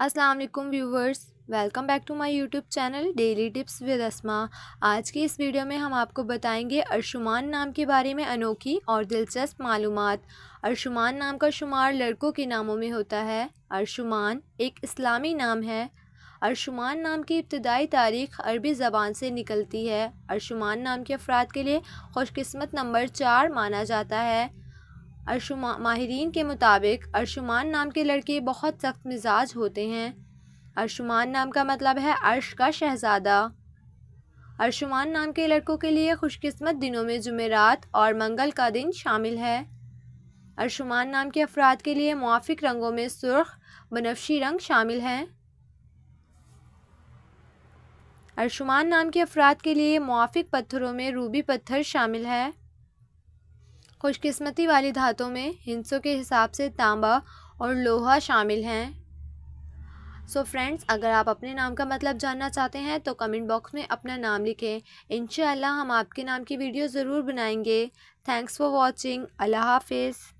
السلام علیکم viewers, welcome back to my YouTube channel daily tips with Asma. آج کی اس ویڈیو میں ہم آپ کو بتائیں گے ارشمان نام کے بارے میں انوکھی اور دلچسپ معلومات۔ ارشمان نام کا شمار لڑکوں کے ناموں میں ہوتا ہے۔ ارشمان ایک اسلامی نام ہے۔ ارشمان نام کی ابتدائی تاریخ عربی زبان سے نکلتی ہے۔ ارشمان نام کے افراد کے لیے خوش قسمت نمبر 4 مانا جاتا ہے۔ ماہرین کے مطابق ارشمان نام کے لڑکے بہت سخت مزاج ہوتے ہیں۔ ارشمان نام کا مطلب ہے عرش کا شہزادہ۔ ارشمان نام کے لڑکوں کے لیے خوش قسمت دنوں میں جمعرات اور منگل کا دن شامل ہے۔ ارشمان نام کے افراد کے لیے موافق رنگوں میں سرخ، بنفشی رنگ شامل ہیں۔ ارشمان نام کے افراد کے لیے موافق پتھروں میں روبی پتھر شامل ہے۔ خوش قسمتی والی دھاتوں میں ہندسوں کے حساب سے تانبا اور لوہا شامل ہیں۔ سو فرینڈز، اگر آپ اپنے نام کا مطلب جاننا چاہتے ہیں تو کمنٹ باکس میں اپنا نام لکھیں۔ انشاءاللہ ہم آپ کے نام کی ویڈیو ضرور بنائیں گے۔ Thanks for watching. اللہ حافظ۔